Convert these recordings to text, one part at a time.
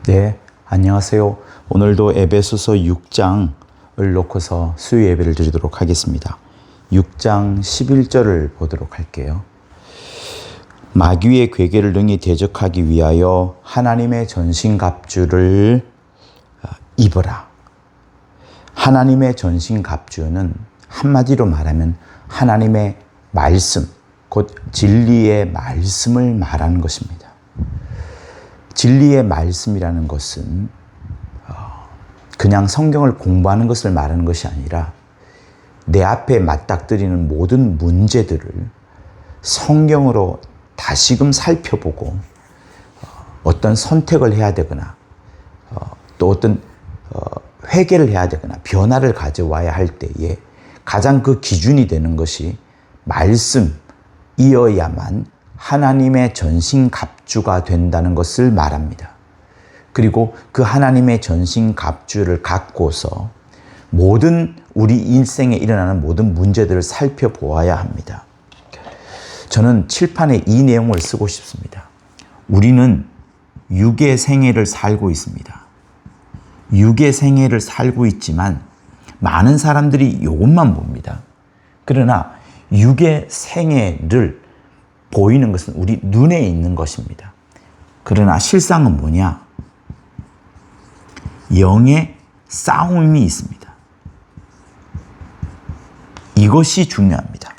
네, 안녕하세요. 오늘도 에베소서 6장을 놓고서 수요 예배를 드리도록 하겠습니다. 6장 11절을 보도록 할게요. 마귀의 괴계를 능히 대적하기 위하여 하나님의 전신갑주를 입어라. 하나님의 전신갑주는 한마디로 말하면 하나님의 말씀, 곧 진리의 말씀을 말하는 것입니다. 진리의 말씀이라는 것은 그냥 성경을 공부하는 것을 말하는 것이 아니라 내 앞에 맞닥뜨리는 모든 문제들을 성경으로 다시금 살펴보고 어떤 선택을 해야 되거나 또 어떤 회개를 해야 되거나 변화를 가져와야 할 때에 가장 그 기준이 되는 것이 말씀이어야만 하나님의 전신갑주가 된다는 것을 말합니다. 그리고 그 하나님의 전신갑주를 갖고서 모든 우리 인생에 일어나는 모든 문제들을 살펴보아야 합니다. 저는 칠판에 이 내용을 쓰고 싶습니다. 우리는 육의 생애를 살고 있습니다. 육의 생애를 살고 있지만 많은 사람들이 이것만 봅니다. 그러나 육의 생애를 보이는 것은 우리 눈에 있는 것입니다. 그러나 실상은 뭐냐? 영의 싸움이 있습니다. 이것이 중요합니다.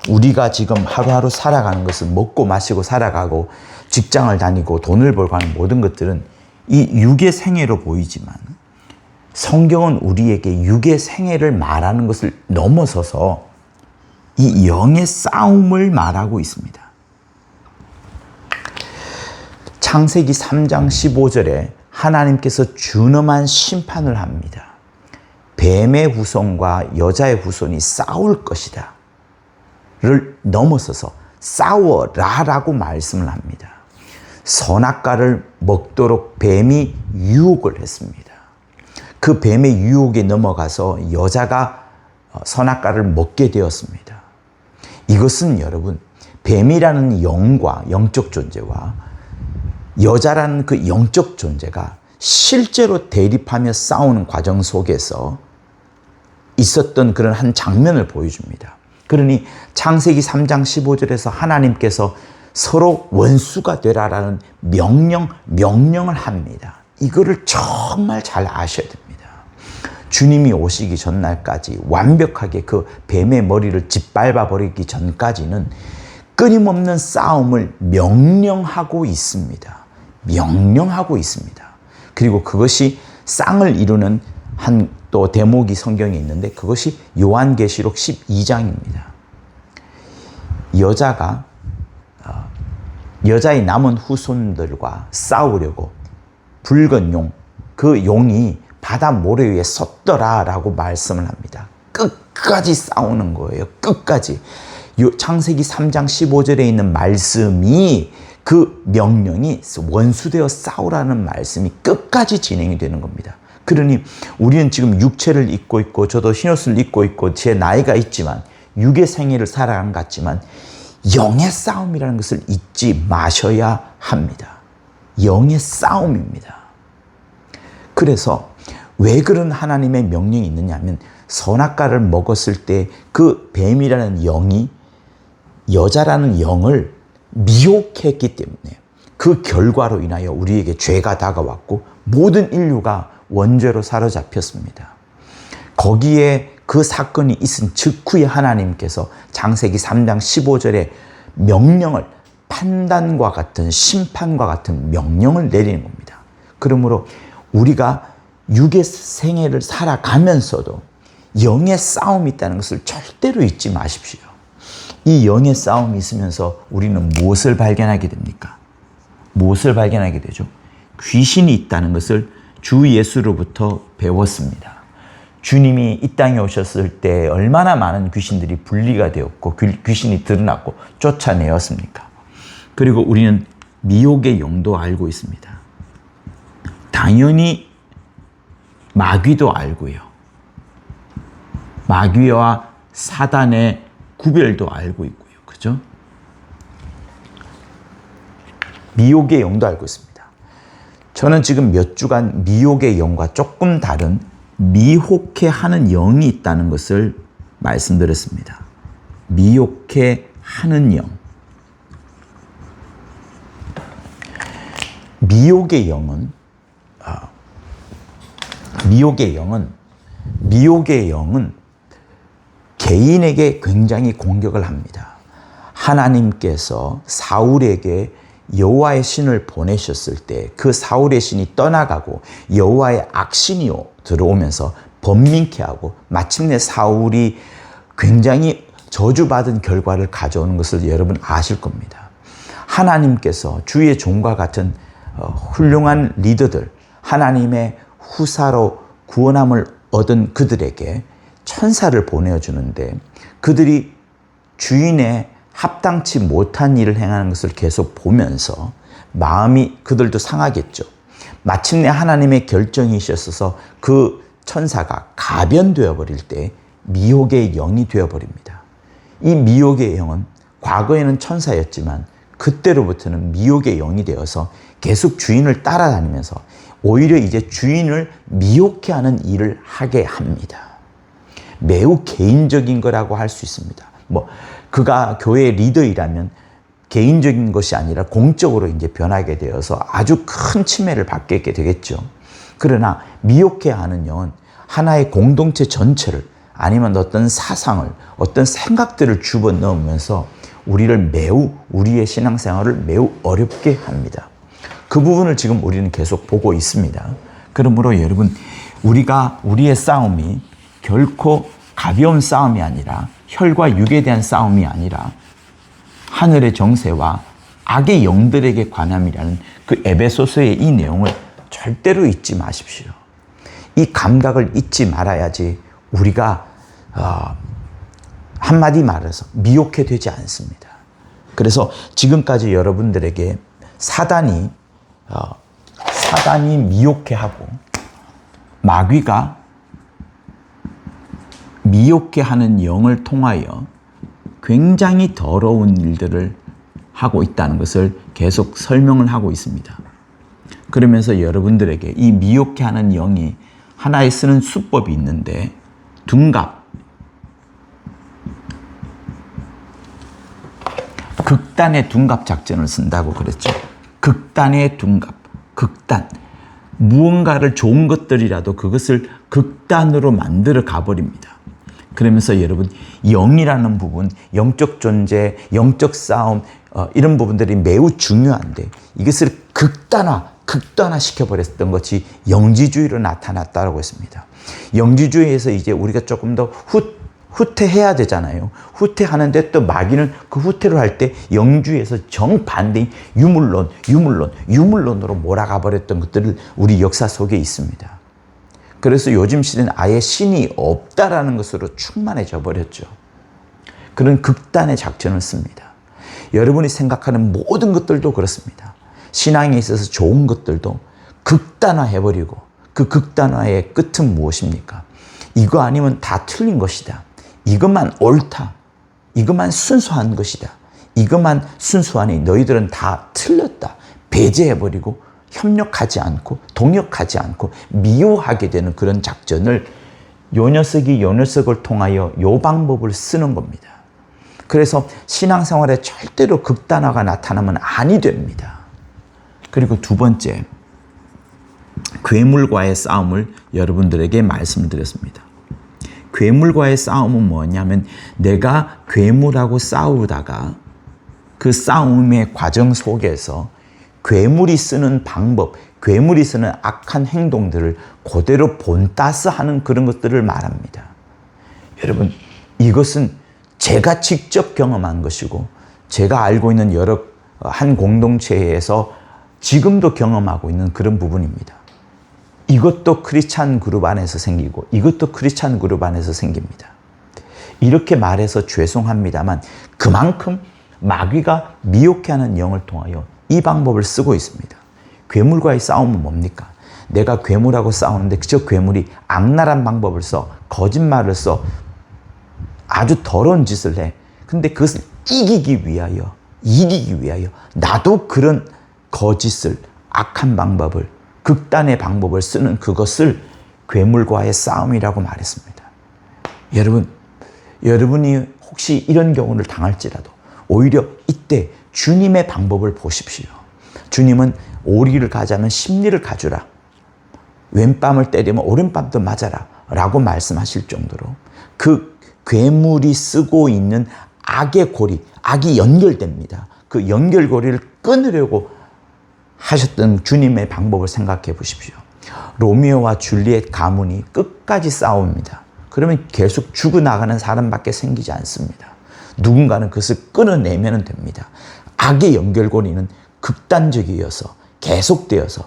우리가 지금 하루하루 살아가는 것은 먹고 마시고 살아가고 직장을 다니고 돈을 벌고 하는 모든 것들은 이 육의 생애로 보이지만 성경은 우리에게 육의 생애를 말하는 것을 넘어서서 이 영의 싸움을 말하고 있습니다. 창세기 3장 15절에 하나님께서 준엄한 심판을 합니다. 뱀의 후손과 여자의 후손이 싸울 것이다 를 넘어서서 싸워라라고 말씀을 합니다. 선악과를 먹도록 뱀이 유혹을 했습니다. 그 뱀의 유혹에 넘어가서 여자가 선악과를 먹게 되었습니다. 이것은 여러분, 뱀이라는 영과 영적 존재와 여자라는 그 영적 존재가 실제로 대립하며 싸우는 과정 속에서 있었던 그런 한 장면을 보여줍니다. 그러니 창세기 3장 15절에서 하나님께서 서로 원수가 되라라는 명령을 합니다. 이거를 정말 잘 아셔야 됩니다. 주님이 오시기 전날까지 완벽하게 그 뱀의 머리를 짓밟아 버리기 전까지는 끊임없는 싸움을 명령하고 있습니다. 명령하고 있습니다. 그리고 그것이 쌍을 이루는 한 또 대목이 성경에 있는데 그것이 요한계시록 12장입니다. 여자의 남은 후손들과 싸우려고 붉은 용, 그 용이 바다 모래 위에 섰더라라고 말씀을 합니다. 끝까지 싸우는 거예요. 끝까지. 창세기 3장 15절에 있는 말씀이 그 명령이 원수되어 싸우라는 말씀이 끝까지 진행이 되는 겁니다. 그러니 우리는 지금 육체를 입고 있고 저도 흰옷을 입고 있고 제 나이가 있지만 육의 생애를 살아가는 것 같지만 영의 싸움이라는 것을 잊지 마셔야 합니다. 영의 싸움입니다. 그래서 왜 그런 하나님의 명령이 있느냐 하면 선악과를 먹었을 때 그 뱀이라는 영이 여자라는 영을 미혹했기 때문에 그 결과로 인하여 우리에게 죄가 다가왔고 모든 인류가 원죄로 사로잡혔습니다. 거기에 그 사건이 있은 직후에 하나님께서 창세기 3장 15절에 명령을 판단과 같은 심판과 같은 명령을 내리는 겁니다. 그러므로 우리가 육의 생애를 살아가면서도 영의 싸움이 있다는 것을 절대로 잊지 마십시오. 이 영의 싸움이 있으면서 우리는 무엇을 발견하게 됩니까? 무엇을 발견하게 되죠? 귀신이 있다는 것을 주 예수로부터 배웠습니다. 주님이 이 땅에 오셨을 때 얼마나 많은 귀신들이 분리가 되었고 귀신이 드러났고 쫓아내었습니까? 그리고 우리는 미혹의 영도 알고 있습니다. 당연히 마귀도 알고요. 마귀와 사단의 구별도 알고 있고요. 그죠? 미혹의 영도 알고 있습니다. 저는 지금 몇 주간 미혹의 영과 조금 다른 미혹해하는 영이 있다는 것을 말씀드렸습니다. 미혹해하는 영. 미혹의 영은 개인에게 굉장히 공격을 합니다. 하나님께서 사울에게 여호와의 신을 보내셨을 때 그 사울의 신이 떠나가고 여호와의 악신이 들어오면서 번민케 하고 마침내 사울이 굉장히 저주받은 결과를 가져오는 것을 여러분 아실 겁니다. 하나님께서 주의 종과 같은 훌륭한 리더들, 하나님의 후사로 구원함을 얻은 그들에게 천사를 보내주는데 그들이 주인의 합당치 못한 일을 행하는 것을 계속 보면서 마음이 그들도 상하겠죠. 마침내 하나님의 결정이셨어서 그 천사가 가변되어 버릴 때 미혹의 영이 되어 버립니다. 이 미혹의 영은 과거에는 천사였지만 그때로부터는 미혹의 영이 되어서 계속 주인을 따라다니면서 오히려 이제 주인을 미혹해 하는 일을 하게 합니다. 매우 개인적인 거라고 할 수 있습니다. 그가 교회의 리더이라면 개인적인 것이 아니라 공적으로 이제 변하게 되어서 아주 큰 침해를 받게 되겠죠. 그러나 미혹해 하는 영은 하나의 공동체 전체를 아니면 어떤 사상을, 어떤 생각들을 집어넣으면서 우리의 신앙생활을 매우 어렵게 합니다. 그 부분을 지금 우리는 계속 보고 있습니다. 그러므로 여러분, 우리의 싸움이 결코 가벼운 싸움이 아니라 혈과 육에 대한 싸움이 아니라 하늘의 정세와 악의 영들에게 관함이라는 그 에베소서의 이 내용을 절대로 잊지 마십시오. 이 감각을 잊지 말아야지 우리가 한마디 말해서 미혹해 되지 않습니다. 그래서 지금까지 여러분들에게 사단이 미혹해 하고 마귀가 미혹해 하는 영을 통하여 굉장히 더러운 일들을 하고 있다는 것을 계속 설명을 하고 있습니다. 그러면서 여러분들에게 이 미혹해 하는 영이 하나의 쓰는 수법이 있는데 둔갑, 극단의 둔갑 작전을 쓴다고 그랬죠. 극단의 둔갑, 극단. 무언가를 좋은 것들이라도 그것을 극단으로 만들어 가버립니다. 그러면서 여러분, 영이라는 부분, 영적 존재, 영적 싸움, 이런 부분들이 매우 중요한데 이것을 극단화 시켜버렸던 것이 영지주의로 나타났다고 했습니다. 영지주의에서 이제 우리가 조금 더 후퇴해야 되잖아요. 후퇴하는데 또 마귀는 그 후퇴를 할 때 영주의에서 정반대인 유물론으로 몰아가 버렸던 것들을 우리 역사 속에 있습니다. 그래서 요즘 시대는 아예 신이 없다라는 것으로 충만해져 버렸죠. 그런 극단의 작전을 씁니다. 여러분이 생각하는 모든 것들도 그렇습니다. 신앙에 있어서 좋은 것들도 극단화해버리고 그 극단화의 끝은 무엇입니까? 이거 아니면 다 틀린 것이다. 이것만 옳다. 이것만 순수한 것이다. 이것만 순수하니 너희들은 다 틀렸다. 배제해버리고 협력하지 않고 동역하지 않고 미워하게 되는 그런 작전을 요 녀석을 통하여 요 방법을 쓰는 겁니다. 그래서 신앙생활에 절대로 극단화가 나타나면 아니 됩니다. 그리고 두 번째, 괴물과의 싸움을 여러분들에게 말씀드렸습니다. 괴물과의 싸움은 뭐냐면 내가 괴물하고 싸우다가 그 싸움의 과정 속에서 괴물이 쓰는 방법, 괴물이 쓰는 악한 행동들을 그대로 본따스하는 그런 것들을 말합니다. 여러분, 이것은 제가 직접 경험한 것이고 제가 알고 있는 한 공동체에서 지금도 경험하고 있는 그런 부분입니다. 이것도 크리스찬 그룹 안에서 생기고 이것도 크리스찬 그룹 안에서 생깁니다. 이렇게 말해서 죄송합니다만 그만큼 마귀가 미혹해하는 영을 통하여 이 방법을 쓰고 있습니다. 괴물과의 싸움은 뭡니까? 내가 괴물하고 싸우는데 저 괴물이 악랄한 방법을 써, 거짓말을 써, 아주 더러운 짓을 해. 근데 그것을 이기기 위하여 나도 그런 거짓을, 악한 방법을 극단의 방법을 쓰는 그것을 괴물과의 싸움이라고 말했습니다. 여러분이 혹시 이런 경우를 당할지라도 오히려 이때 주님의 방법을 보십시오. 주님은 오리를 가자면 십리를 가주라. 왼뺨을 때리면 오른뺨도 맞아라. 라고 말씀하실 정도로 그 괴물이 쓰고 있는 악의 고리, 악이 연결됩니다. 그 연결고리를 끊으려고 하셨던 주님의 방법을 생각해 보십시오. 로미오와 줄리엣 가문이 끝까지 싸웁니다. 그러면 계속 죽어나가는 사람밖에 생기지 않습니다. 누군가는 그것을 끊어내면 됩니다. 악의 연결고리는 극단적이어서 계속되어서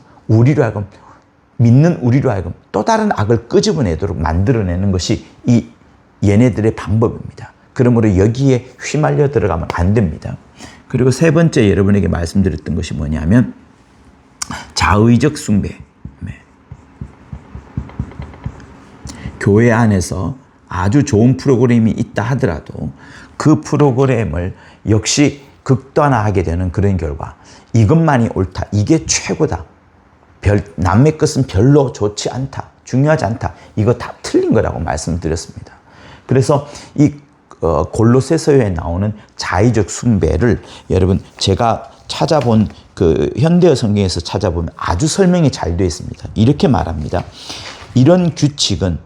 믿는 우리로 하여금 또 다른 악을 끄집어내도록 만들어내는 것이 이 얘네들의 방법입니다. 그러므로 여기에 휘말려 들어가면 안 됩니다. 그리고 세 번째 여러분에게 말씀드렸던 것이 뭐냐면 자의적 숭배. 교회 안에서 아주 좋은 프로그램이 있다 하더라도 그 프로그램을 역시 극단화하게 되는 그런 결과, 이것만이 옳다, 이게 최고다, 남의 것은 별로 좋지 않다, 중요하지 않다, 이거 다 틀린 거라고 말씀드렸습니다. 그래서 이 골로새서에 나오는 자의적 숭배를 여러분 제가 찾아본 그 현대어 성경에서 찾아보면 아주 설명이 잘 되어 있습니다. 이렇게 말합니다. 이런 규칙은,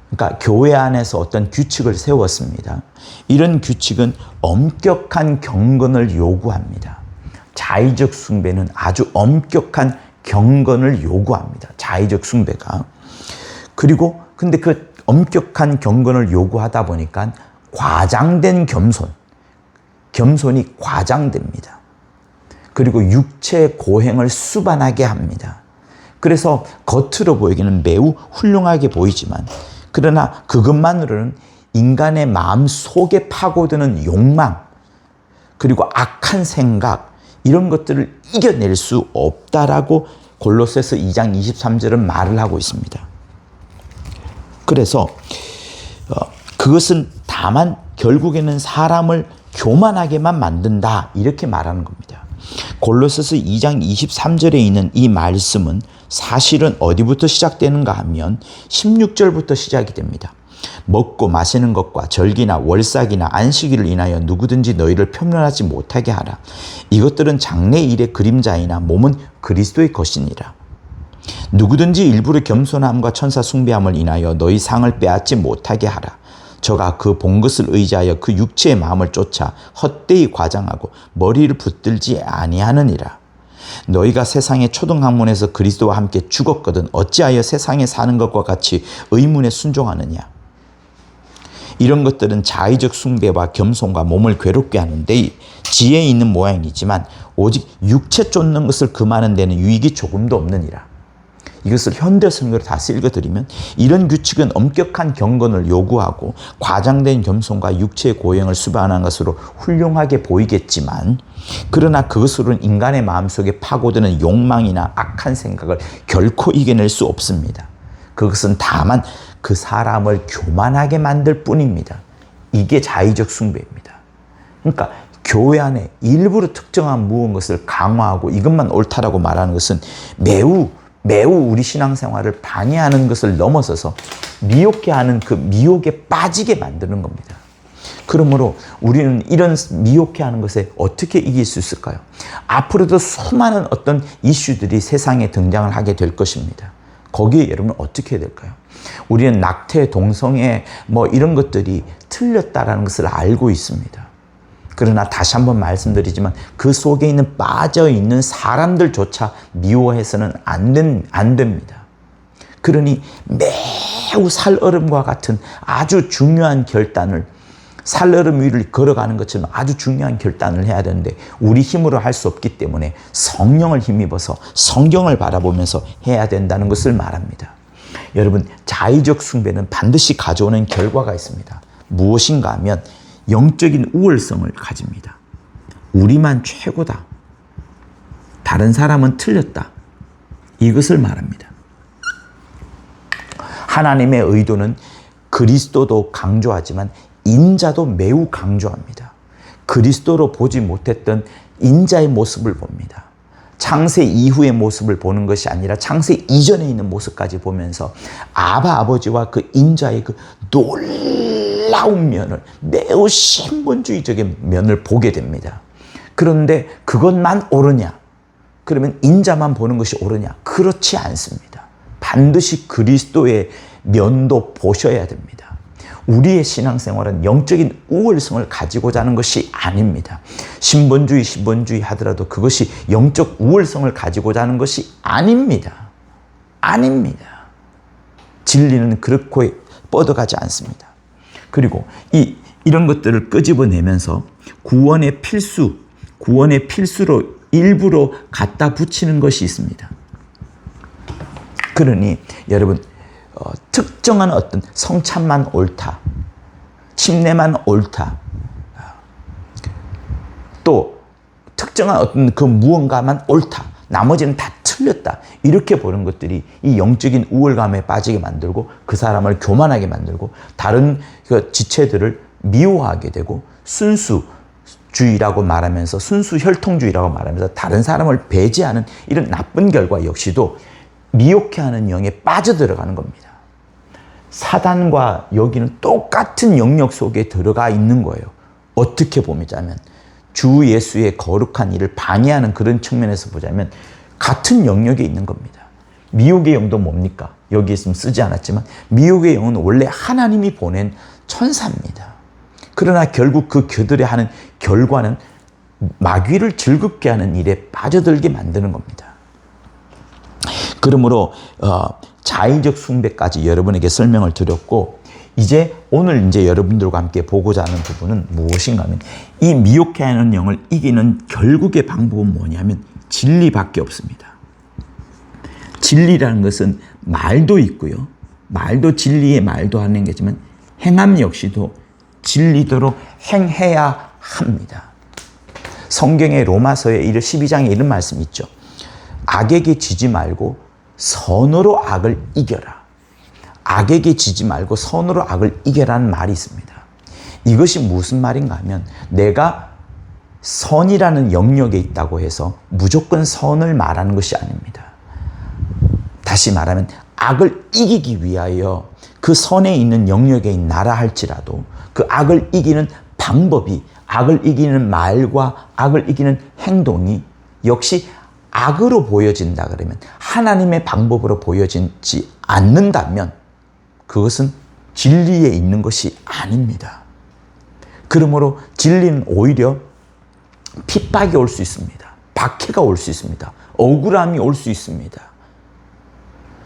그러니까 교회 안에서 어떤 규칙을 세웠습니다. 이런 규칙은 엄격한 경건을 요구합니다. 자의적 숭배는 아주 엄격한 경건을 요구합니다. 자의적 숭배가. 그리고 근데 그 엄격한 경건을 요구하다 보니까 과장된 겸손이 과장됩니다. 그리고 육체 고행을 수반하게 합니다. 그래서 겉으로 보이기는 매우 훌륭하게 보이지만, 그러나 그것만으로는 인간의 마음 속에 파고드는 욕망, 그리고 악한 생각, 이런 것들을 이겨낼 수 없다라고 골로새서 2장 23절은 말을 하고 있습니다. 그래서 그것은 다만 결국에는 사람을 교만하게만 만든다, 이렇게 말하는 겁니다. 골로새서 2장 23절에 있는 이 말씀은 사실은 어디부터 시작되는가 하면 16절부터 시작이 됩니다. 먹고 마시는 것과 절기나 월삭이나 안식일을 인하여 누구든지 너희를 편면하지 못하게 하라. 이것들은 장래일의 그림자이나 몸은 그리스도의 것이니라. 누구든지 일부러 겸손함과 천사 숭배함을 인하여 너희 상을 빼앗지 못하게 하라. 저가 그 본 것을 의지하여 그 육체의 마음을 쫓아 헛되이 과장하고 머리를 붙들지 아니하느니라. 너희가 세상의 초등학문에서 그리스도와 함께 죽었거든 어찌하여 세상에 사는 것과 같이 의문에 순종하느냐. 이런 것들은 자의적 숭배와 겸손과 몸을 괴롭게 하는데 지혜 있는 모양이지만 오직 육체 쫓는 것을 금하는 데는 유익이 조금도 없느니라. 이것을 현대성으로 다시 읽어드리면, 이런 규칙은 엄격한 경건을 요구하고 과장된 겸손과 육체의 고행을 수반하는 것으로 훌륭하게 보이겠지만, 그러나 그것으로는 인간의 마음속에 파고드는 욕망이나 악한 생각을 결코 이겨낼 수 없습니다. 그것은 다만 그 사람을 교만하게 만들 뿐입니다. 이게 자의적 숭배입니다. 그러니까 교회 안에 일부러 특정한 무언 것을 강화하고 이것만 옳다라고 말하는 것은 매우 우리 신앙생활을 방해하는 것을 넘어서서 미혹해 하는 그 미혹에 빠지게 만드는 겁니다. 그러므로 우리는 이런 미혹해 하는 것에 어떻게 이길 수 있을까요? 앞으로도 수많은 어떤 이슈들이 세상에 등장을 하게 될 것입니다. 거기에 여러분 어떻게 해야 될까요? 우리는 낙태, 동성애 이런 것들이 틀렸다라는 것을 알고 있습니다. 그러나 다시 한번 말씀드리지만 그 속에 있는 빠져있는 사람들조차 미워해서는 안 됩니다. 그러니 매우 살얼음과 같은 아주 중요한 결단을, 살얼음 위를 걸어가는 것처럼 아주 중요한 결단을 해야 되는데 우리 힘으로 할 수 없기 때문에 성령을 힘입어서 성경을 바라보면서 해야 된다는 것을 말합니다. 여러분, 자의적 숭배는 반드시 가져오는 결과가 있습니다. 무엇인가 하면 영적인 우월성을 가집니다. 우리만 최고다. 다른 사람은 틀렸다. 이것을 말합니다. 하나님의 의도는 그리스도도 강조하지만 인자도 매우 강조합니다. 그리스도로 보지 못했던 인자의 모습을 봅니다. 창세 이후의 모습을 보는 것이 아니라 창세 이전에 있는 모습까지 보면서 아버지와 그 인자의 그 놀라운 면을, 매우 신본주의적인 면을 보게 됩니다. 그런데 그것만 옳으냐? 그러면 인자만 보는 것이 옳으냐? 그렇지 않습니다. 반드시 그리스도의 면도 보셔야 됩니다. 우리의 신앙생활은 영적인 우월성을 가지고자 하는 것이 아닙니다. 신본주의 하더라도 그것이 영적 우월성을 가지고자 하는 것이 아닙니다. 아닙니다. 진리는 그렇고 뻗어가지 않습니다. 그리고 이런 것들을 끄집어내면서 구원의 필수로 일부러 갖다 붙이는 것이 있습니다. 그러니 여러분, 특정한 어떤 성찬만 옳다, 침례만 옳다, 또 특정한 어떤 그 무언가만 옳다, 나머지는 다 틀렸다, 이렇게 보는 것들이 이 영적인 우월감에 빠지게 만들고 그 사람을 교만하게 만들고 다른 그 지체들을 미워하게 되고 순수주의라고 말하면서, 순수 혈통주의라고 말하면서 다른 사람을 배제하는 이런 나쁜 결과 역시도 미혹해하는 영에 빠져들어가는 겁니다. 사단과 여기는 똑같은 영역 속에 들어가 있는 거예요. 어떻게 보자면 주 예수의 거룩한 일을 방해하는 그런 측면에서 보자면 같은 영역에 있는 겁니다. 미혹의 영도 뭡니까? 여기 있으면 쓰지 않았지만 미혹의 영은 원래 하나님이 보낸 천사입니다. 그러나 결국 그들이 하는 결과는 마귀를 즐겁게 하는 일에 빠져들게 만드는 겁니다. 그러므로 자의적 숭배까지 여러분에게 설명을 드렸고, 오늘 여러분들과 함께 보고자 하는 부분은 무엇인가 하면, 이 미혹해 하는 영을 이기는 결국의 방법은 뭐냐면 진리밖에 없습니다. 진리라는 것은 말도 있고요. 말도 진리의 말도 하는 거지만 행함 역시도 진리대로 행해야 합니다. 성경의 로마서의 12장에 이런 말씀이 있죠. 악에게 지지 말고 선으로 악을 이겨라. 악에게 지지 말고 선으로 악을 이겨라는 말이 있습니다. 이것이 무슨 말인가 하면, 내가 선이라는 영역에 있다고 해서 무조건 선을 말하는 것이 아닙니다. 다시 말하면 악을 이기기 위하여 그 선에 있는 영역에 나라 할지라도 그 악을 이기는 방법이, 악을 이기는 말과 악을 이기는 행동이 역시 악으로 보여진다 그러면, 하나님의 방법으로 보여지지 않는다면 그것은 진리에 있는 것이 아닙니다. 그러므로 진리는 오히려 핍박이 올 수 있습니다. 박해가 올 수 있습니다. 억울함이 올 수 있습니다.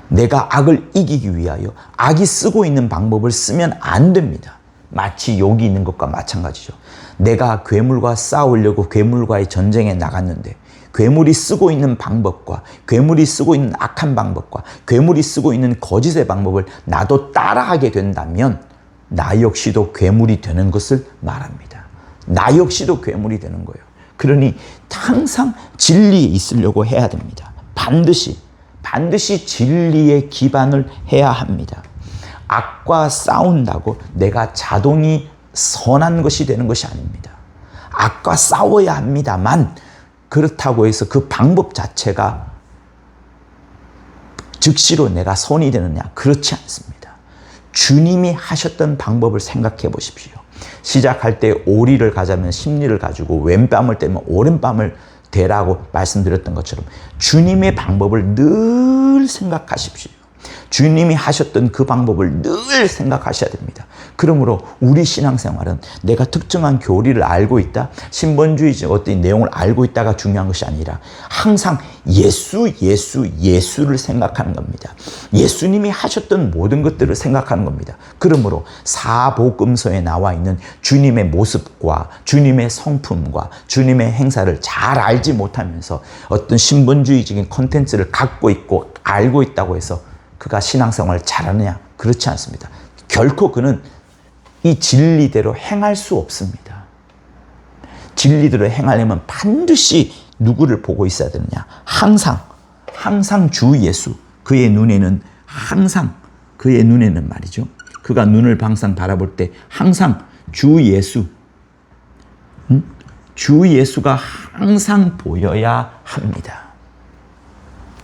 내가 악을 이기기 위하여 악이 쓰고 있는 방법을 쓰면 안 됩니다. 마치 욕이 있는 것과 마찬가지죠. 내가 괴물과 싸우려고 괴물과의 전쟁에 나갔는데 괴물이 쓰고 있는 방법과 괴물이 쓰고 있는 악한 방법과 괴물이 쓰고 있는 거짓의 방법을 나도 따라하게 된다면 나 역시도 괴물이 되는 것을 말합니다. 나 역시도 괴물이 되는 거예요. 그러니 항상 진리에 있으려고 해야 됩니다. 반드시 진리의 기반을 해야 합니다. 악과 싸운다고 내가 자동이 선한 것이 되는 것이 아닙니다. 악과 싸워야 합니다만 그렇다고 해서 그 방법 자체가 즉시로 내가 선이 되느냐? 그렇지 않습니다. 주님이 하셨던 방법을 생각해 보십시오. 시작할 때 오리를 가자면 십리를 가지고 왼뺨을 떼면 오른뺨을 대라고 말씀드렸던 것처럼 주님의 방법을 늘 생각하십시오. 주님이 하셨던 그 방법을 늘 생각하셔야 됩니다. 그러므로 우리 신앙생활은 내가 특정한 교리를 알고 있다, 신본주의적 어떤 내용을 알고 있다가 중요한 것이 아니라 항상 예수를 생각하는 겁니다. 예수님이 하셨던 모든 것들을 생각하는 겁니다. 그러므로 사복음서에 나와 있는 주님의 모습과 주님의 성품과 주님의 행사를 잘 알지 못하면서 어떤 신본주의적인 콘텐츠를 갖고 있고 알고 있다고 해서 그가 신앙생활을 잘하느냐? 그렇지 않습니다. 결코 그는 이 진리대로 행할 수 없습니다. 진리대로 행하려면 반드시 누구를 보고 있어야 되느냐? 항상 주 예수. 그의 눈에는 말이죠. 그가 눈을 항상 바라볼 때 항상 주 예수가 항상 보여야 합니다.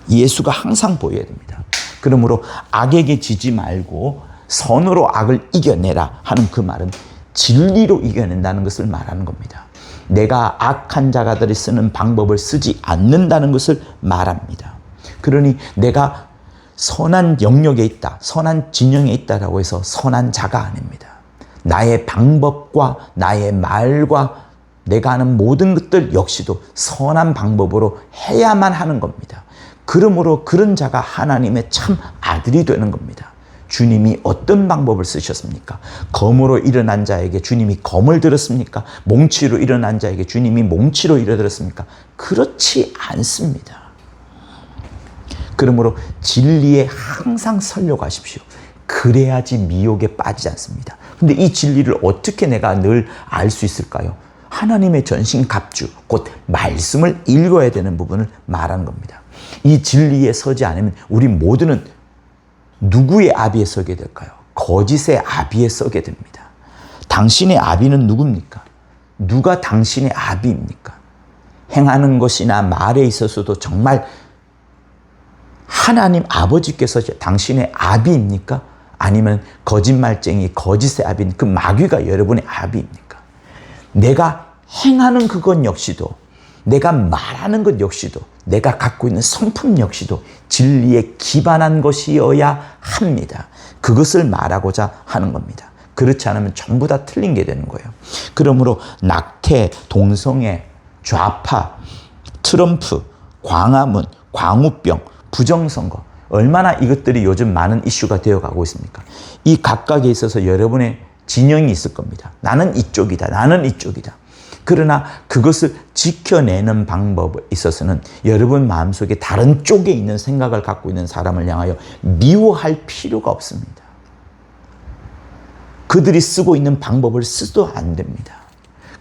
예수가 항상 보여야 됩니다. 그러므로 악에게 지지 말고 선으로 악을 이겨내라 하는 그 말은 진리로 이겨낸다는 것을 말하는 겁니다. 내가 악한 자가들이 쓰는 방법을 쓰지 않는다는 것을 말합니다. 그러니 내가 선한 영역에 있다, 선한 진영에 있다라고 해서 선한 자가 아닙니다. 나의 방법과 나의 말과 내가 하는 모든 것들 역시도 선한 방법으로 해야만 하는 겁니다. 그러므로 그런 자가 하나님의 참 아들이 되는 겁니다. 주님이 어떤 방법을 쓰셨습니까? 검으로 일어난 자에게 주님이 검을 들었습니까? 몽치로 일어난 자에게 주님이 몽치로 일어들었습니까? 그렇지 않습니다. 그러므로 진리에 항상 설려가십시오. 그래야지 미혹에 빠지지 않습니다. 근데 이 진리를 어떻게 내가 늘 알 수 있을까요? 하나님의 전신갑주, 곧 말씀을 읽어야 되는 부분을 말하는 겁니다. 이 진리에 서지 않으면 우리 모두는 누구의 아비에 서게 될까요? 거짓의 아비에 서게 됩니다. 당신의 아비는 누굽니까? 누가 당신의 아비입니까? 행하는 것이나 말에 있어서도 정말 하나님 아버지께서 당신의 아비입니까? 아니면 거짓말쟁이, 거짓의 아비인 그 마귀가 여러분의 아비입니까? 내가 행하는 그것 역시도, 내가 말하는 것 역시도, 내가 갖고 있는 성품 역시도 진리에 기반한 것이어야 합니다. 그것을 말하고자 하는 겁니다. 그렇지 않으면 전부 다 틀린 게 되는 거예요. 그러므로 낙태, 동성애, 좌파, 트럼프, 광화문, 광우병, 부정선거, 얼마나 이것들이 요즘 많은 이슈가 되어가고 있습니까? 이 각각에 있어서 여러분의 진영이 있을 겁니다. 나는 이쪽이다. 나는 이쪽이다. 그러나 그것을 지켜내는 방법에 있어서는 여러분 마음속에 다른 쪽에 있는 생각을 갖고 있는 사람을 향하여 미워할 필요가 없습니다. 그들이 쓰고 있는 방법을 쓰도 안 됩니다.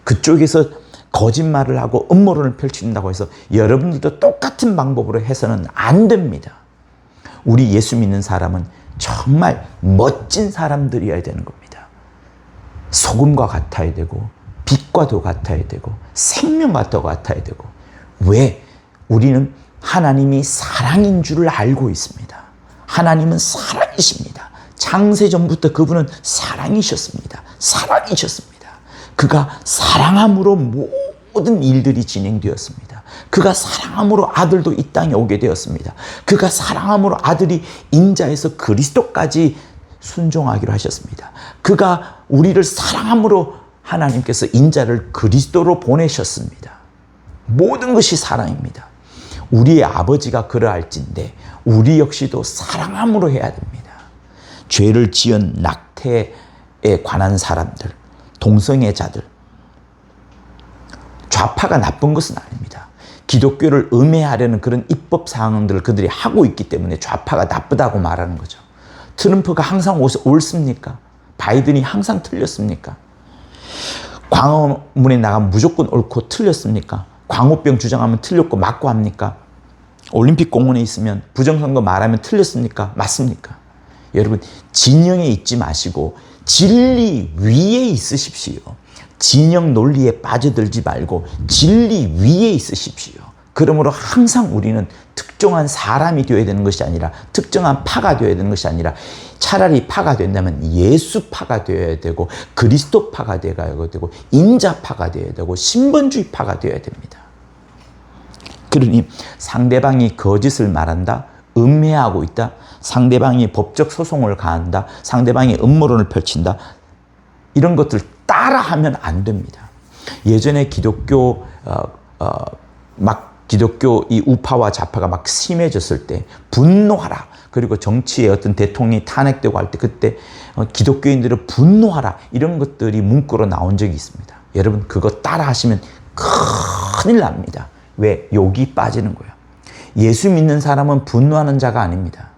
그쪽에서 거짓말을 하고 음모론을 펼친다고 해서 여러분들도 똑같은 방법으로 해서는 안 됩니다. 우리 예수 믿는 사람은 정말 멋진 사람들이어야 되는 겁니다. 소금과 같아야 되고 빛과도 같아야 되고 생명과도 같아야 되고. 왜? 우리는 하나님이 사랑인 줄을 알고 있습니다. 하나님은 사랑이십니다. 창세전부터 그분은 사랑이셨습니다. 사랑이셨습니다. 그가 사랑함으로 모든 일들이 진행되었습니다. 그가 사랑함으로 아들도 이 땅에 오게 되었습니다. 그가 사랑함으로 아들이 인자에서 그리스도까지 순종하기로 하셨습니다. 그가 우리를 사랑함으로 하나님께서 인자를 그리스도로 보내셨습니다. 모든 것이 사랑입니다. 우리의 아버지가 그러할진데 우리 역시도 사랑함으로 해야 됩니다. 죄를 지은 낙태에 관한 사람들, 동성애자들, 좌파가 나쁜 것은 아닙니다. 기독교를 음해하려는 그런 입법 사항들을 그들이 하고 있기 때문에 좌파가 나쁘다고 말하는 거죠. 트럼프가 항상 옳습니까? 바이든이 항상 틀렸습니까? 광화문에 나가면 무조건 옳고 틀렸습니까? 광우병 주장하면 틀렸고 맞고 합니까? 올림픽 공원에 있으면 부정선거 말하면 틀렸습니까? 맞습니까? 여러분, 진영에 있지 마시고 진리 위에 있으십시오. 진영 논리에 빠져들지 말고 진리 위에 있으십시오. 그러므로 항상 우리는 특정한 사람이 되어야 되는 것이 아니라, 특정한 파가 되어야 되는 것이 아니라, 차라리 파가 된다면 예수파가 되어야 되고, 그리스도파가 되어야 되고, 인자파가 되어야 되고, 신본주의파가 되어야 됩니다. 그러니 상대방이 거짓을 말한다, 음해하고 있다, 상대방이 법적 소송을 가한다, 상대방이 음모론을 펼친다, 이런 것들 따라하면 안 됩니다. 예전에 기독교 이 우파와 좌파가 막 심해졌을 때 분노하라. 그리고 정치에 어떤 대통령이 탄핵되고 할 때 그때 기독교인들은 분노하라. 이런 것들이 문구로 나온 적이 있습니다. 여러분, 그거 따라 하시면 큰일 납니다. 왜? 욕이 빠지는 거예요. 예수 믿는 사람은 분노하는 자가 아닙니다.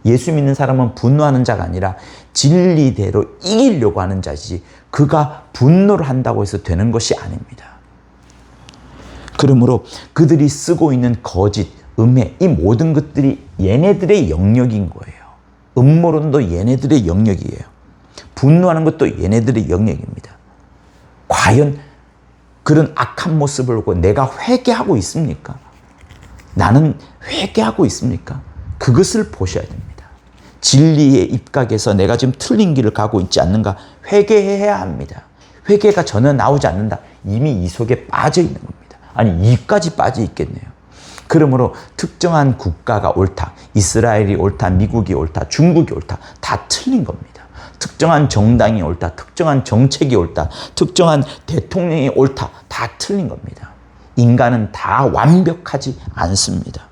예수 믿는 사람은 분노하는 자가 아니라 진리대로 이기려고 하는 자지, 그가 분노를 한다고 해서 되는 것이 아닙니다. 그러므로 그들이 쓰고 있는 거짓, 음해, 이 모든 것들이 얘네들의 영역인 거예요. 음모론도 얘네들의 영역이에요. 분노하는 것도 얘네들의 영역입니다. 과연 그런 악한 모습을 보고 내가 회개하고 있습니까? 나는 회개하고 있습니까? 그것을 보셔야 됩니다. 진리의 입각에서 내가 지금 틀린 길을 가고 있지 않는가 회개해야 합니다. 회개가 전혀 나오지 않는다. 이미 이 속에 빠져 있는 겁니다. 아니, 이까지 빠져 있겠네요. 그러므로 특정한 국가가 옳다, 이스라엘이 옳다, 미국이 옳다, 중국이 옳다, 다 틀린 겁니다. 특정한 정당이 옳다, 특정한 정책이 옳다, 특정한 대통령이 옳다, 다 틀린 겁니다. 인간은 다 완벽하지 않습니다.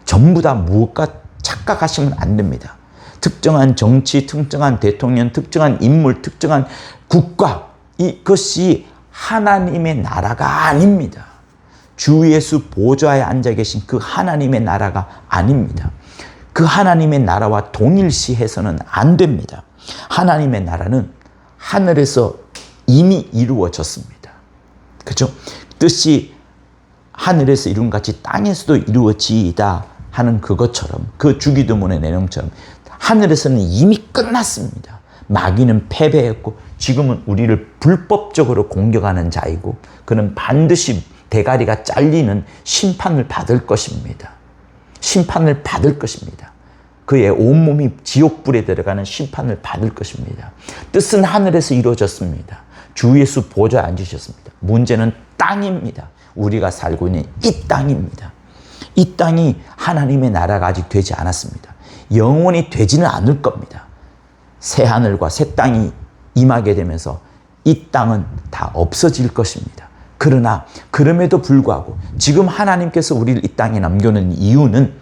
전부 다 무엇과 착각하시면 안 됩니다. 특정한 정치, 특정한 대통령, 특정한 인물, 특정한 국가, 이것이 하나님의 나라가 아닙니다. 주 예수 보좌에 앉아 계신 그 하나님의 나라가 아닙니다. 그 하나님의 나라와 동일시해서는 안 됩니다. 하나님의 나라는 하늘에서 이미 이루어졌습니다. 그렇죠? 뜻이 하늘에서 이룬 같이 땅에서도 이루어지이다 하는 그것처럼, 그 주기도문의 내용처럼 하늘에서는 이미 끝났습니다. 마귀는 패배했고 지금은 우리를 불법적으로 공격하는 자이고 그는 반드시 대가리가 잘리는 심판을 받을 것입니다. 심판을 받을 것입니다. 그의 온몸이 지옥불에 들어가는 심판을 받을 것입니다. 뜻은 하늘에서 이루어졌습니다. 주 예수 보좌에 앉으셨습니다. 문제는 땅입니다. 우리가 살고 있는 이 땅입니다. 이 땅이 하나님의 나라가 아직 되지 않았습니다. 영원히 되지는 않을 겁니다. 새 하늘과 새 땅이 임하게 되면서 이 땅은 다 없어질 것입니다. 그러나 그럼에도 불구하고 지금 하나님께서 우리를 이 땅에 남겨놓은 이유는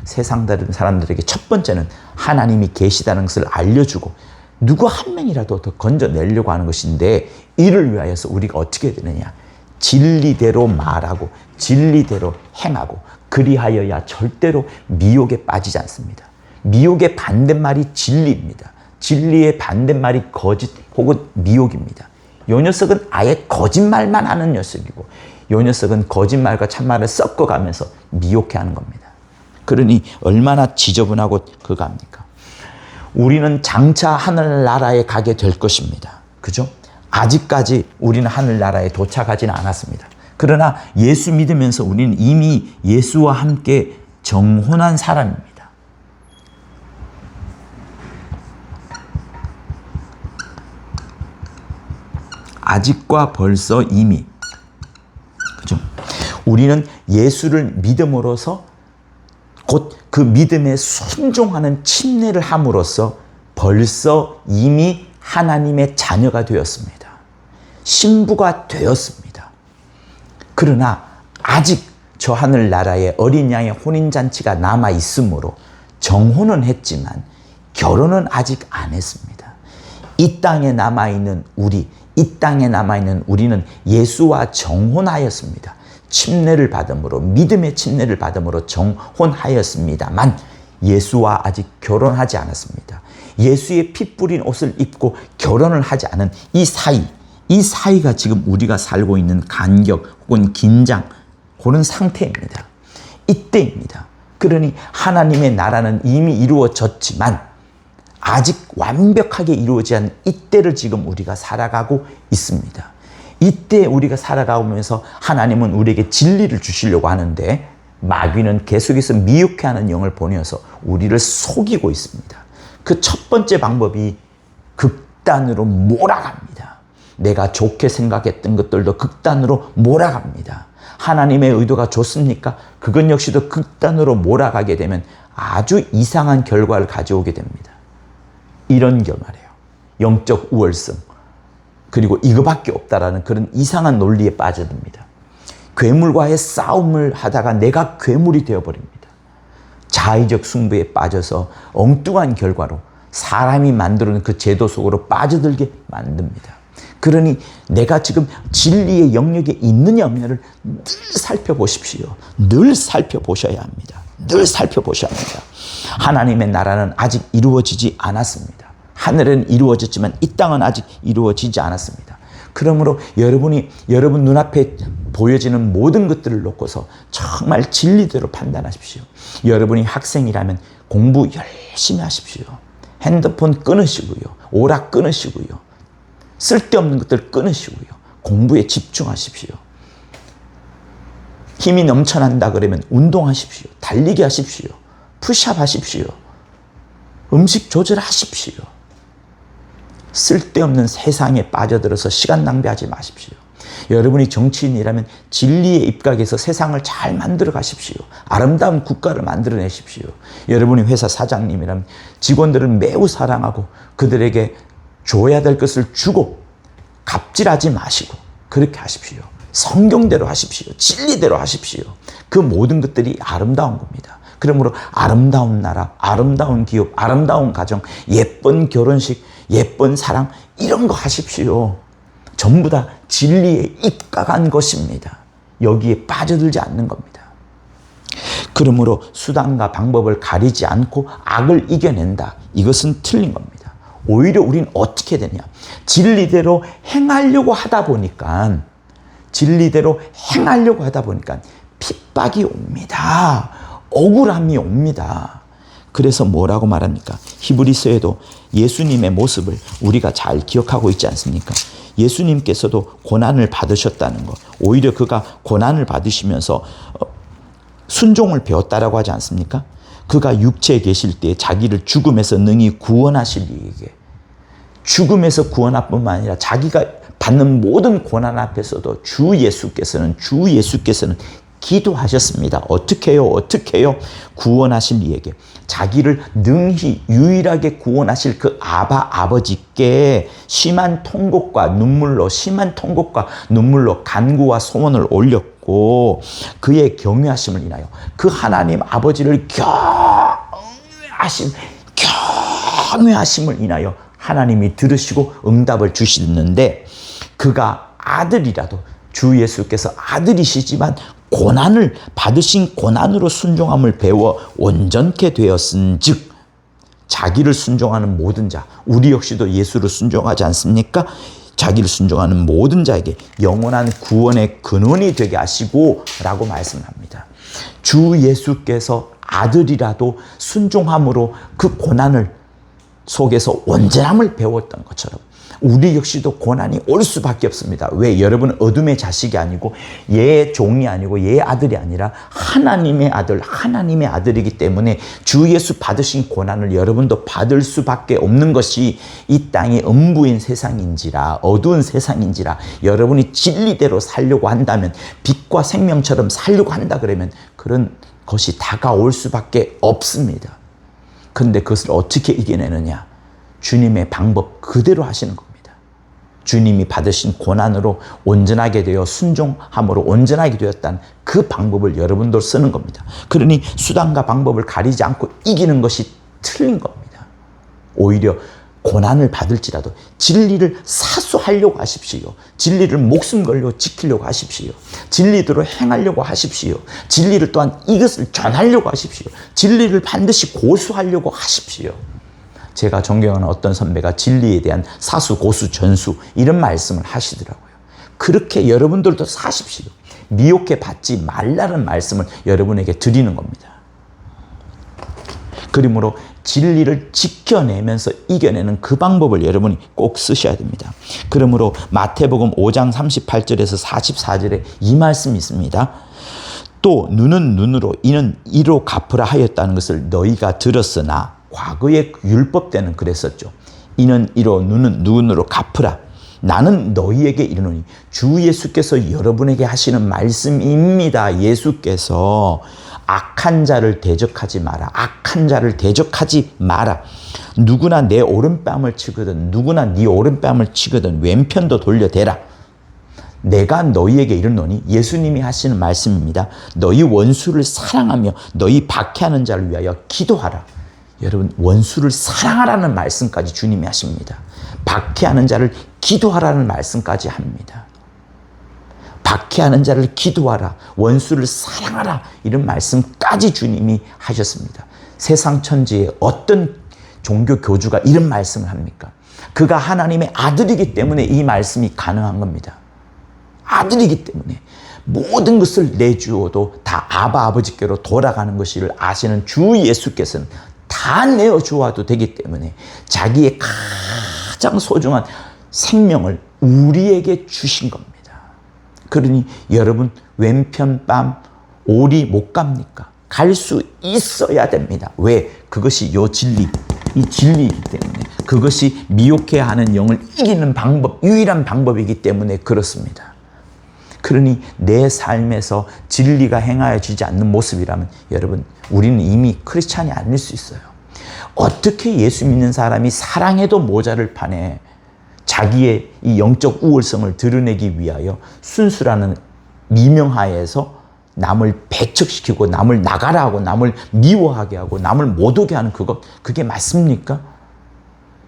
세상 다른 사람들에게 첫 번째는 하나님이 계시다는 것을 알려주고 누구 한 명이라도 더 건져내려고 하는 것인데, 이를 위하여서 우리가 어떻게 해야 되느냐? 진리대로 말하고 진리대로 행하고 그리하여야 절대로 미혹에 빠지지 않습니다. 미혹의 반대말이 진리입니다. 진리의 반대말이 거짓 혹은 미혹입니다. 요 녀석은 아예 거짓말만 하는 녀석이고 요 녀석은 거짓말과 참말을 섞어가면서 미혹해 하는 겁니다. 그러니 얼마나 지저분하고 그거합니까? 우리는 장차 하늘나라에 가게 될 것입니다. 그죠? 아직까지 우리는 하늘나라에 도착하지는 않았습니다. 그러나 예수 믿으면서 우리는 이미 예수와 함께 정혼한 사람입니다. 아직과 벌써 이미. 그죠? 우리는 예수를 믿음으로써 곧 그 믿음에 순종하는 침례를 함으로써 벌써 이미 하나님의 자녀가 되었습니다. 신부가 되었습니다. 그러나 아직 저 하늘나라에 어린 양의 혼인잔치가 남아 있으므로 정혼은 했지만 결혼은 아직 안 했습니다. 이 땅에 남아있는 이 땅에 남아있는 우리는 예수와 정혼하였습니다. 침례를 받음으로, 믿음의 침례를 받음으로 정혼하였습니다만 예수와 아직 결혼하지 않았습니다. 예수의 피 뿌린 옷을 입고 결혼을 하지 않은 이 사이가 지금 우리가 살고 있는 간격 혹은 긴장, 그런 상태입니다. 이때입니다. 그러니 하나님의 나라는 이미 이루어졌지만 아직 완벽하게 이루어지지 않은 이때를 지금 우리가 살아가고 있습니다. 이때 우리가 살아가면서 하나님은 우리에게 진리를 주시려고 하는데 마귀는 계속해서 미혹해하는 영을 보내어서 우리를 속이고 있습니다. 그 첫 번째 방법이 극단으로 몰아갑니다. 내가 좋게 생각했던 것들도 극단으로 몰아갑니다. 하나님의 의도가 좋습니까? 그것 역시도 극단으로 몰아가게 되면 아주 이상한 결과를 가져오게 됩니다. 이런 결말이에요. 영적 우월성, 그리고 이거밖에 없다라는 그런 이상한 논리에 빠져듭니다. 괴물과의 싸움을 하다가 내가 괴물이 되어버립니다. 자의적 숭배에 빠져서 엉뚱한 결과로 사람이 만들어낸 그 제도 속으로 빠져들게 만듭니다. 그러니 내가 지금 진리의 영역에 있느냐 없느냐를 늘 살펴보십시오. 늘 살펴보셔야 합니다. 늘 살펴보셔야 합니다. 하나님의 나라는 아직 이루어지지 않았습니다. 하늘은 이루어졌지만 이 땅은 아직 이루어지지 않았습니다. 그러므로 여러분 눈앞에 보여지는 모든 것들을 놓고서 정말 진리대로 판단하십시오. 여러분이 학생이라면 공부 열심히 하십시오. 핸드폰 끊으시고요. 오락 끊으시고요. 쓸데없는 것들 끊으시고요. 공부에 집중하십시오. 힘이 넘쳐난다 그러면 운동하십시오. 달리기 하십시오. 푸시업 하십시오. 음식 조절하십시오. 쓸데없는 세상에 빠져들어서 시간 낭비하지 마십시오. 여러분이 정치인이라면 진리의 입각에서 세상을 잘 만들어 가십시오. 아름다운 국가를 만들어내십시오. 여러분이 회사 사장님이라면 직원들을 매우 사랑하고 그들에게 줘야 될 것을 주고 갑질하지 마시고 그렇게 하십시오. 성경대로 하십시오. 진리대로 하십시오. 그 모든 것들이 아름다운 겁니다. 그러므로 아름다운 나라, 아름다운 기업, 아름다운 가정, 예쁜 결혼식, 예쁜 사랑 이런 거 하십시오. 전부 다 진리에 입각한 것입니다. 여기에 빠져들지 않는 겁니다. 그러므로 수단과 방법을 가리지 않고 악을 이겨낸다. 이것은 틀린 겁니다. 오히려 우리는 어떻게 되냐. 진리대로 행하려고 하다 보니까 핍박이 옵니다. 억울함이 옵니다. 그래서 뭐라고 말합니까? 히브리서에도 예수님의 모습을 우리가 잘 기억하고 있지 않습니까? 예수님께서도 고난을 받으셨다는 것. 오히려 그가 고난을 받으시면서 순종을 배웠다라고 하지 않습니까? 그가 육체에 계실 때 자기를 죽음에서 능히 구원하실 이에게 죽음에서 구원할 뿐만 아니라 자기가 받는 모든 고난 앞에서도 주 예수께서는 기도하셨습니다. 어떻게 해요? 구원하실 이에게 자기를 능히 유일하게 구원하실 그 아버지께 심한 통곡과 눈물로 간구와 소원을 올렸고 그의 경외하심을 인하여 그 하나님 아버지를 경외하심을 인하여 하나님이 들으시고 응답을 주시는데 그가 아들이라도 주 예수께서 아들이시지만 고난을 받으신 고난으로 순종함을 배워 온전케 되었은즉 자기를 순종하는 모든 자, 우리 역시도 예수를 순종하지 않습니까? 자기를 순종하는 모든 자에게 영원한 구원의 근원이 되게 하시고 라고 말씀합니다. 주 예수께서 아들이라도 순종함으로 그 고난을 속에서 온전함을 배웠던 것처럼 우리 역시도 고난이 올 수밖에 없습니다. 왜? 여러분은 어둠의 자식이 아니고 얘의 종이 아니고 얘의 아들이 아니라 하나님의 아들이기 때문에 주 예수 받으신 고난을 여러분도 받을 수밖에 없는 것이 이 땅이 음부인 세상인지라 어두운 세상인지라 여러분이 진리대로 살려고 한다면 빛과 생명처럼 살려고 한다 그러면 그런 것이 다가올 수밖에 없습니다. 그런데 그것을 어떻게 이겨내느냐? 주님의 방법 그대로 하시는 겁니다. 주님이 받으신 고난으로 온전하게 되어 순종함으로 온전하게 되었다는 그 방법을 여러분도 쓰는 겁니다. 그러니 수단과 방법을 가리지 않고 이기는 것이 틀린 겁니다. 오히려 고난을 받을지라도 진리를 사수하려고 하십시오. 진리를 목숨 걸려 지키려고 하십시오. 진리대로 행하려고 하십시오. 진리를 또한 이것을 전하려고 하십시오. 진리를 반드시 고수하려고 하십시오. 제가 존경하는 어떤 선배가 진리에 대한 사수, 고수, 전수 이런 말씀을 하시더라고요. 그렇게 여러분들도 사십시오. 미혹해 받지 말라는 말씀을 여러분에게 드리는 겁니다. 그러므로 진리를 지켜내면서 이겨내는 그 방법을 여러분이 꼭 쓰셔야 됩니다. 그러므로 마태복음 5장 38절에서 44절에 이 말씀이 있습니다. 또 눈은 눈으로 이는 이로 갚으라 하였다는 것을 너희가 들었으나 과거의 율법 때는 그랬었죠. 이는 이로 눈은 눈으로 갚으라. 나는 너희에게 이르노니 주 예수께서 여러분에게 하시는 말씀입니다. 예수께서 악한 자를 대적하지 마라. 악한 자를 대적하지 마라. 누구나 내 오른뺨을 치거든 누구나 네 오른뺨을 치거든 왼편도 돌려대라. 내가 너희에게 이르노니 예수님이 하시는 말씀입니다. 너희 원수를 사랑하며 너희 박해하는 자를 위하여 기도하라. 여러분 원수를 사랑하라는 말씀까지 주님이 하십니다. 박해하는 자를 기도하라는 말씀까지 합니다. 박해하는 자를 기도하라. 원수를 사랑하라. 이런 말씀까지 주님이 하셨습니다. 세상 천지에 어떤 종교 교주가 이런 말씀을 합니까? 그가 하나님의 아들이기 때문에 이 말씀이 가능한 겁니다. 아들이기 때문에 모든 것을 내주어도 다 아버지께로 돌아가는 것을 아시는 주 예수께서는 다 내어주어도 되기 때문에 자기의 가장 소중한 생명을 우리에게 주신 겁니다. 그러니 여러분 왼편 뺨 오리 못 갑니까? 갈 수 있어야 됩니다. 왜? 그것이 요 진리, 이 진리이기 때문에, 그것이 미혹해 하는 영을 이기는 방법, 유일한 방법이기 때문에 그렇습니다. 그러니 내 삶에서 진리가 행하여지지 않는 모습이라면 여러분, 우리는 이미 크리스찬이 아닐 수 있어요. 어떻게 예수 믿는 사람이 사랑해도 모자를 판에 자기의 이 영적 우월성을 드러내기 위하여 순수라는 미명하에서 남을 배척시키고 남을 나가라 하고 남을 미워하게 하고 남을 못 오게 하는 그게 맞습니까?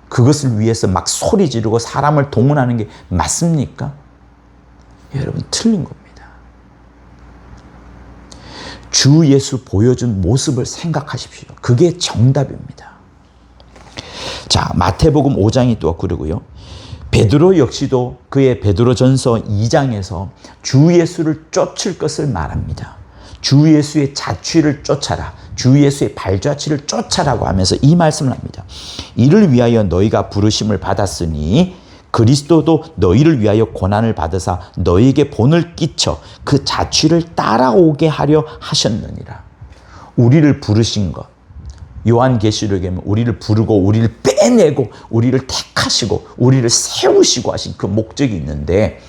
그것을 위해서 막 소리 지르고 사람을 동원하는 게 맞습니까? 여러분, 틀린 겁니다. 주 예수 보여준 모습을 생각하십시오. 그게 정답입니다. 자, 마태복음 5장이 또 그러고요. 베드로 역시도 그의 베드로전서 2장에서 주 예수를 쫓을 것을 말합니다. 주 예수의 자취를 쫓아라. 주 예수의 발자취를 쫓아라고 하면서 이 말씀을 합니다. 이를 위하여 너희가 부르심을 받았으니 그리스도도 너희를 위하여 고난을 받으사 너희에게 본을 끼쳐 그 자취를 따라오게 하려 하셨느니라. 우리를 부르신 것, 요한계시록에 보면 우리를 부르고 우리를 빼내고 우리를 택하시고 우리를 세우시고 하신 그 목적이 있는데,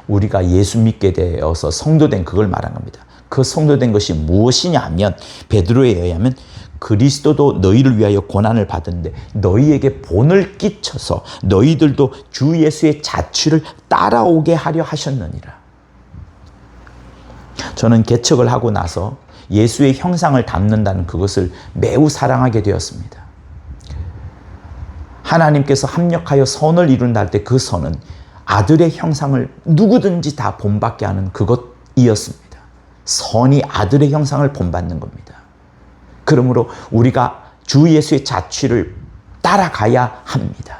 우리가 예수 믿게 되어서 성도된 그걸 말한 겁니다. 그 성도된 것이 무엇이냐 하면, 베드로에 의하면 그리스도도 너희를 위하여 고난을 받은데 너희에게 본을 끼쳐서 너희들도 주 예수의 자취를 따라오게 하려 하셨느니라. 저는 개척을 하고 나서 예수의 형상을 담는다는 그것을 매우 사랑하게 되었습니다. 하나님께서 합력하여 선을 이룬다 할 때 그 선은 아들의 형상을 누구든지 다 본받게 하는 그것이었습니다. 선이 아들의 형상을 본받는 겁니다. 그러므로 우리가 주 예수의 자취를 따라가야 합니다.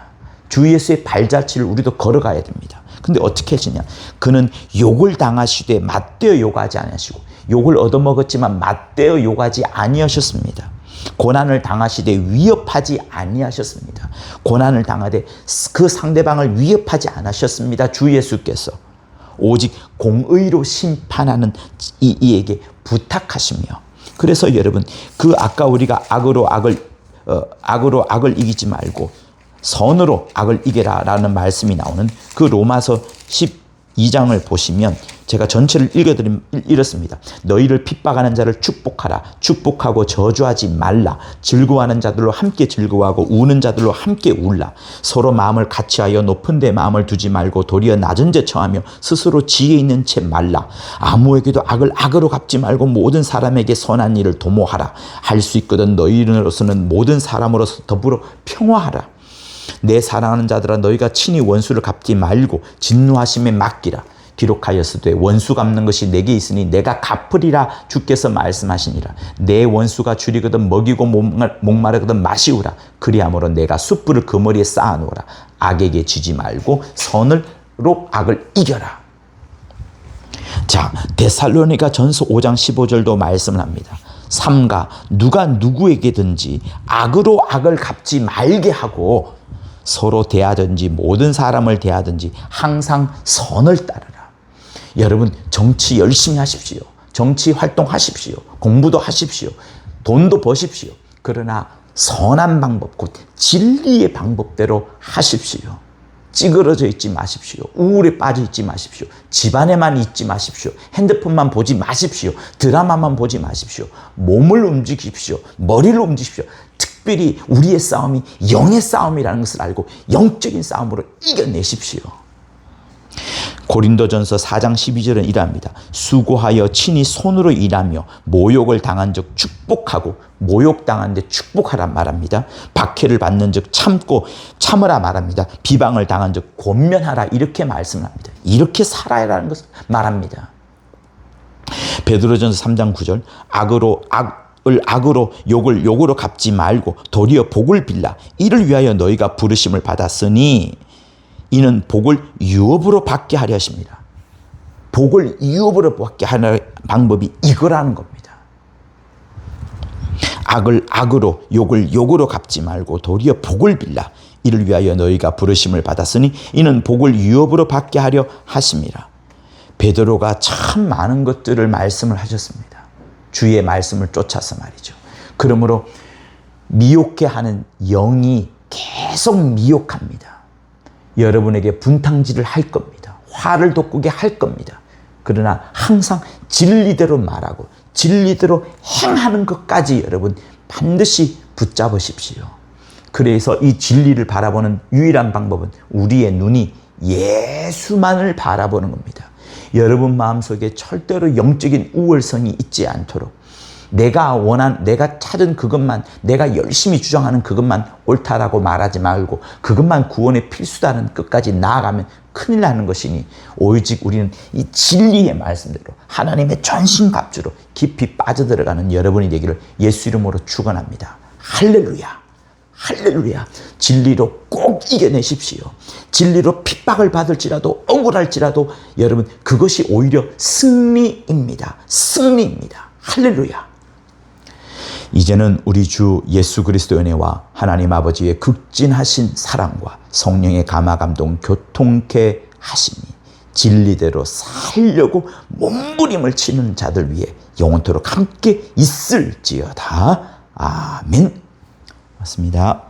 주 예수의 발자취를 우리도 걸어가야 됩니다. 근데 어떻게 하시냐? 그는 욕을 당하시되 맞대어 욕하지 아니하시고, 욕을 얻어먹었지만 맞대어 욕하지 아니하셨습니다. 고난을 당하시되 위협하지 아니하셨습니다. 고난을 당하되 그 상대방을 위협하지 않으셨습니다. 주 예수께서 오직 공의로 심판하는 이에게 부탁하시며, 그래서 여러분, 그 아까 우리가 악으로 악을 이기지 말고 선으로 악을 이겨라라는 말씀이 나오는 그 로마서 12장을 보시면, 제가 전체를 읽어드리면 이렇습니다. 너희를 핍박하는 자를 축복하라. 축복하고 저주하지 말라. 즐거워하는 자들로 함께 즐거워하고 우는 자들로 함께 울라. 서로 마음을 같이하여 높은 데 마음을 두지 말고 도리어 낮은 데 처하며 스스로 지혜 있는 채 말라. 아무에게도 악을 악으로 갚지 말고 모든 사람에게 선한 일을 도모하라. 할 수 있거든 너희로서는 모든 사람으로서 더불어 평화하라. 내 사랑하는 자들아, 너희가 친히 원수를 갚지 말고 진노하심에 맡기라. 기록하였으되 원수 갚는 것이 내게 있으니 내가 갚으리라 주께서 말씀하시니라. 내 원수가 줄이거든 먹이고 목마르거든 마시우라. 그리함으로 내가 숯불을 그 머리에 쌓아놓으라. 악에게 지지 말고 선으로 악을 이겨라. 자, 데살로니가 전서 5장 15절도 말씀을 합니다. 삼가 누가 누구에게든지 악으로 악을 갚지 말게 하고 서로 대하든지 모든 사람을 대하든지 항상 선을 따르라. 여러분, 정치 열심히 하십시오. 정치 활동하십시오. 공부도 하십시오. 돈도 버십시오. 그러나 선한 방법, 곧 진리의 방법대로 하십시오. 찌그러져 있지 마십시오. 우울에 빠져 있지 마십시오. 집안에만 있지 마십시오. 핸드폰만 보지 마십시오. 드라마만 보지 마십시오. 몸을 움직이십시오. 머리를 움직이십시오. 특별히 우리의 싸움이 영의 싸움이라는 것을 알고 영적인 싸움으로 이겨내십시오. 고린도전서 4장 12절은 이러합니다. 수고하여 친히 손으로 일하며 모욕을 당한 적 축복하고 모욕당한 데 축복하라 말합니다. 박해를 받는 적 참으라 말합니다. 비방을 당한 적 권면하라 이렇게 말씀합니다. 이렇게 살아야라는 것을 말합니다. 베드로전서 3장 9절 악으로 욕을 욕으로 갚지 말고 도리어 복을 빌라. 이를 위하여 너희가 부르심을 받았으니 이는 복을 유업으로 받게 하려 하십니다. 복을 유업으로 받게 하는 방법이 이거라는 겁니다. 악을 악으로 욕을 욕으로 갚지 말고 도리어 복을 빌라. 이를 위하여 너희가 부르심을 받았으니 이는 복을 유업으로 받게 하려 하심이라. 베드로가 참 많은 것들을 말씀을 하셨습니다. 주의 말씀을 쫓아서 말이죠. 그러므로 미혹해 하는 영이 계속 미혹합니다. 여러분에게 분탕질을 할 겁니다. 화를 돋구게 할 겁니다. 그러나 항상 진리대로 말하고 진리대로 행하는 것까지 여러분 반드시 붙잡으십시오. 그래서 이 진리를 바라보는 유일한 방법은 우리의 눈이 예수만을 바라보는 겁니다. 여러분 마음속에 절대로 영적인 우월성이 있지 않도록 내가 찾은 그것만, 내가 열심히 주장하는 그것만 옳다라고 말하지 말고 그것만 구원의 필수다는 끝까지 나아가면 큰일 나는 것이니 오직 우리는 이 진리의 말씀대로 하나님의 전신갑주로 깊이 빠져들어가는 여러분이 되기를 예수 이름으로 축원합니다. 할렐루야. 할렐루야. 진리로 꼭 이겨내십시오. 진리로 핍박을 받을지라도 억울할지라도 여러분 그것이 오히려 승리입니다. 승리입니다. 할렐루야. 이제는 우리 주 예수 그리스도의 은혜와 하나님 아버지의 극진하신 사랑과 성령의 감화감동 교통케 하심이 진리대로 살려고 몸부림을 치는 자들 위해 영원토록 함께 있을지어다. 아멘. 맞습니다.